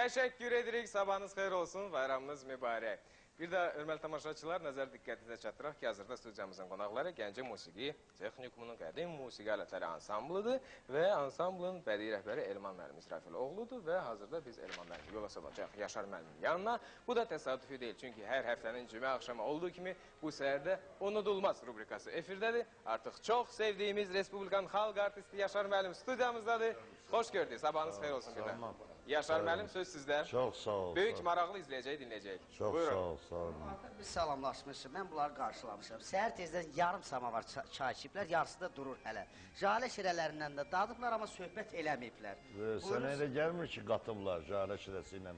Teşekkür edirik. Sabahınız xeyir olsun. Bayramınız mübarək. Bir də hörmətli tamaşaçılar, nəzər diqqətinizə çatdıraq ki, hazırda studiyamızın qonaqları Gəncə Musiqi Texnikumunun qədim musiqi alətləri ansamblıdır və ansamblın bədii rəhbəri Elman müəllim İsrafiloğludur və hazırda biz Elman müəllimi yola salacaq Yaşar müəllimin yanına. Bu da təsadüfi deyil, çünki hər həftənin cümə axşamı olduğu kimi bu səhərdə unudulmaz rubrikası efirdədir. Artıq çox sevdiyimiz Respublikanın xalq artisti Yaşar müəllim studiyamızdadır. Xoş gördük, sabahınız xeyir olsun bir də. Yaşar müəllim, söz sizdə. Çox sağ ol. Böyük maraqlı izləyəcək, dinləyəcək. Çox sağ ol, sağ ol. Biz salamlaşmışıq, mən bunları qarşılamışam. Səhər tezdən yarım samavar çay içiblər, yarısı da durur hələ. Jalə şirələrindən də dadıblar, amma söhbət eləməyiblər. Sənə elə gəlmir ki, qatıblar, jalə şirəsi ilə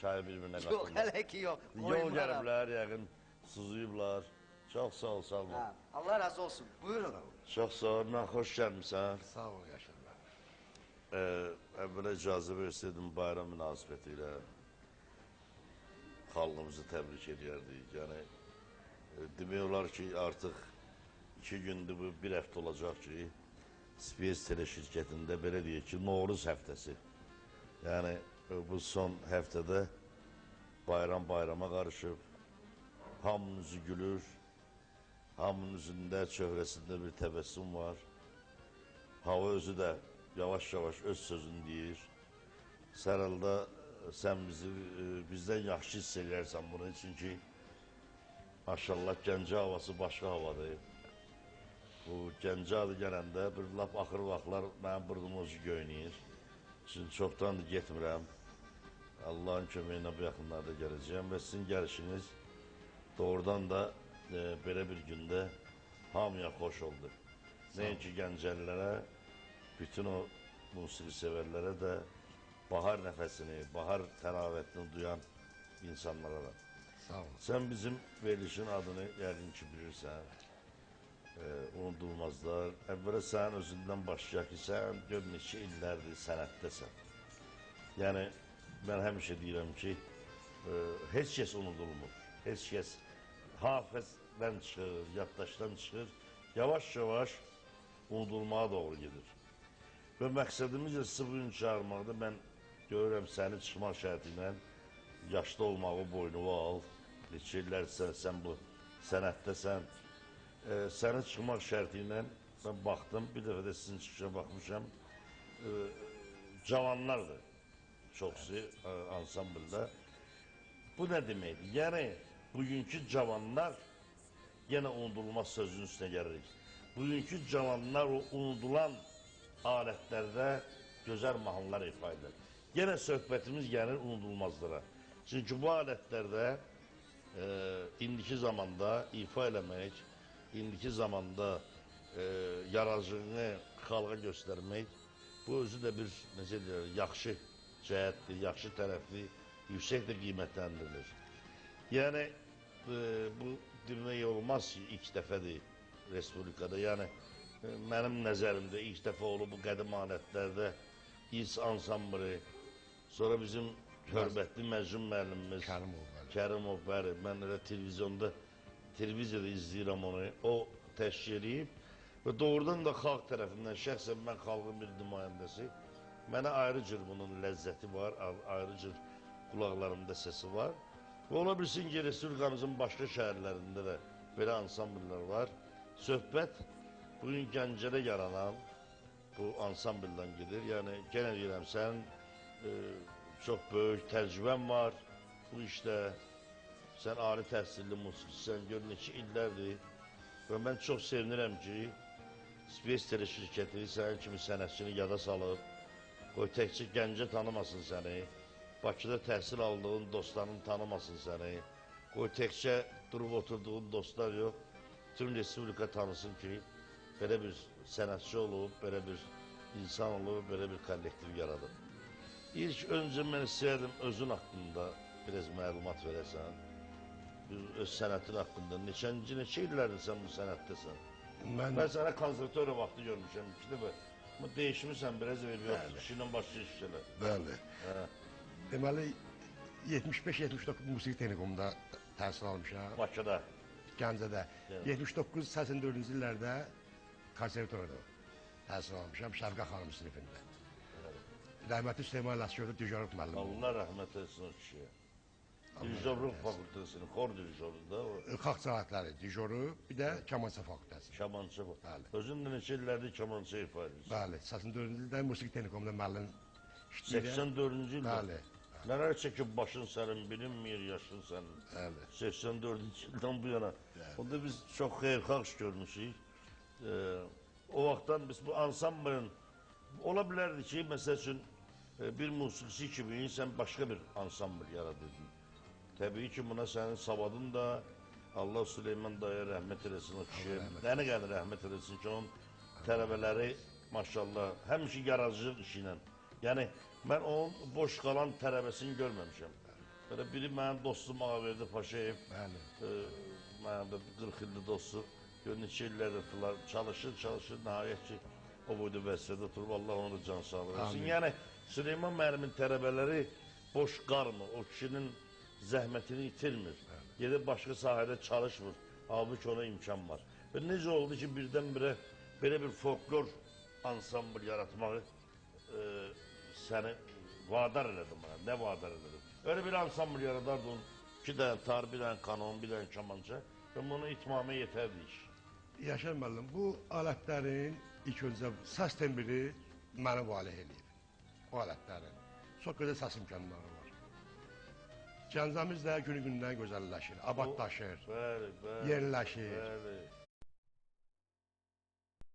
çayı bir-birinə qatırlar. Yox, hələ ki, yox. Yol gəliblər, yəqin sızıyıblar. Çox sağ ol, sağ ol. Allah razı olsun, buyurun. Çox sağ ol, mən xoş gəlmişsən. Sağ ol, Yaşar müəllim. Əvvələ icazə versəydim bayram münasibəti ilə xalqımızı təbrik edərdik. Yəni, demək olar ki, artıq 2 gündür, bu 1 həftə olacaq ki, Space Tele şirkətində belə deyək ki, Novruz həftəsi. Yəni, bu son həftədə bayram bayrama qarışıb, hamının üzü gülür, hamının üzündə, çöhrəsində bir təbəssüm var. Hava özü də yavaş-yavaş öz sözünü deyir. Sərəldə sən bizdən yaxşı hiss edirsən bunu, çünki maşallah Gəncə havası başqa havadır. Bu Gəncə adı gələndə bir lap axır vaxtlar mənim burnumuz göynəyir. Çünki çoxdandır getmirəm. Allahın köməyi ilə bu yaxınlarda gələcəyəm və sizin gəlişiniz doğrudan da belə bir gündə hamıya xoş oldu. Nəinki Gəncəlilərə, bütün o musiqi sevərlərə də bahar nəfəsini, bahar təravətini duyan insanlara da. Sağ ol. Sən bizim verilişin adını yəqin ki bilirsən, unudulmazlar. Əvvələ sənin özündən başlayaq ki, sən gör neçə illərdir sənətdəsən. Yəni, mən həmişə deyirəm ki, heç kəs unudulmur, heç kəs hafizdən çıxır, yaddaşdan çıxır, yavaş-yavaş unudulmağa doğru gedir. Və məqsədimiz də sizi bugün çağırmaqda mən görürəm səni çıxmaq şərti ilə yaşlı olmağı boynuma al. Neçə illər sən bu sənətdəsən. Səni çıxmaq şərti ilə mən baxdım, bir dəfə də sizin çıxışa baxmışam. Cavanlardır çoxsu ansamblda. Bu nə deməkdir? Yəni, bugünkü cavanlar yenə unudulmaz sözün üstünə gəlirik. Bugünkü cavanlar o unudulan alətlərdə gözəl mahnılar ifa edir. Yenə söhbətimiz gəlir unudulmazlara. Çünki bu alətlərdə indiki zamanda ifa eləmək, indiki zamanda yaradıcılığını xalqa göstərmək, bu özü də bir, necə deyir, yaxşı cəhətdir, yaxşı tərəfli, yüksək də qiymətləndirilir. Yəni, bu demək olmaz ki, ilk dəfədir Respublikada. Yəni, mənim nəzərimdə ilk dəfə olub bu qədim alətlərdə İS ansamblı, sonra bizim hörmətli Məcnun müəllimimiz Kərimov, bəli, mən elə televiziyada izləyirəm onu, o təşkil edib və doğrudan da xalq tərəfindən, şəxsən mən xalqın bir nümayəndəsi, mənə ayrı cür bunun ləzzəti var, ayrı cür qulaqlarımda səsi var və ola bilsin ki, Respublikamızın başqa şəhərlərində də belə ansambllər var. Söhbət bugün Gəncədə yaranan bu ansambldan gedir. Yəni, genə deyirəm, sənin çox böyük təcrübən var bu işdə. Sən ali təhsilli musiqisən, gör neçə illərdir. Və mən çox sevinirəm ki, Space Tele şirkəti sənin kimi sənətçini yada salıb. Qoy təkcə Gəncə tanımasın səni. Bakıda təhsil aldığın dostların tanımasın səni. Qoy təkcə durub oturduğun dostlar yox. Tüm Respublika tanısın ki, belə bir sənətçi olub, belə bir insan olub, belə bir kollektiv yaradıb. İlk öncə mən istəyərdim özün haqqında biraz məlumat verəsən. Öz sənətin haqqında. Neçə illərdir sən bu sənətdəsən? Mən sənə konservatoriya vaxtı görmüşəm. Dəyişmirsən, biraz evvel yoxdur. Kişi ilə başqa işçilə. Bəli. Deməli, 75-79 musiqi texnikumunda təhsil almışam. Bakıda. Gəncədə. 79-84-cü illərdə konservatoriyada təhsil almışam, Şəfqə xanım sinifində. rəhmətli Süleyman Ləskördə Dijarov müəllim oldu. Allah rəhmət etsin o kişiyə. Dirijorluq fakültəsinin xor dirijoru da o. Xalq sənətləri dijoru, bir də kamança fakültəsi. Kamança bu. Bəli. Özün də neçə illərdir kamança ifa edirsən? Bəli, 84-cü ildə Musiqi Texnikumunda müəllim işləyirəm. 84-cü ildə. Bəli. Nələr çəkib başın sənin bilinmir, yaşın sənin. Bəli. 84-cü ildən bu yana. Onda biz çox xeyirxah iş görmüşük. O vaxtdan biz bu ansamblın ola bilərdi ki, məsəl üçün bir musiqisi kimi sən başqa bir ansambl yaradırdın. Təbii ki, buna sənin savadın da Allah Süleyman dayıya rəhmət eləsin o kişiyə. Nəni qədər rəhmət eləsin ki, onun tələbələri maşallah həmişə yaradıcılıq işi ilə. Yəni mən onun boş qalan tələbəsini görməmişəm. Belə biri mənim dostum Ağaverdi Paşayev. Bəli. Mənim də 40 illik dostum. Gör neçə illərdir filan çalışır, nəhayət ki o boyda vəzifədə oturub Allah onu da can sağlığı versin. Yəni Süleyman müəllimin tələbələri boş qarmır, o kişinin zəhmətini itirmir. Gedib başqa sahədə çalışmır. Halbuki ona imkan var. Və necə oldu ki birdən-birə belə bir folklor ansambl yaratmağı səni vadar elədi mənə. Nə vadar elədi? Öyle bir ansambl yaradardı onun. 2 dənə tar, 1 dənə kanon, 1 dənə kamança. Və bunu itmamə yetərdi iş. Yaşar müəllim, bu alətlərin ilk öncə səs tembri məni valeh eləyir. O alətlərin. Çox gözəl səs imkanları var. Gəncəmiz də günü-gündən gözəlləşir, abadlaşır, Bəli, bəli. yeniləşir. Bəli.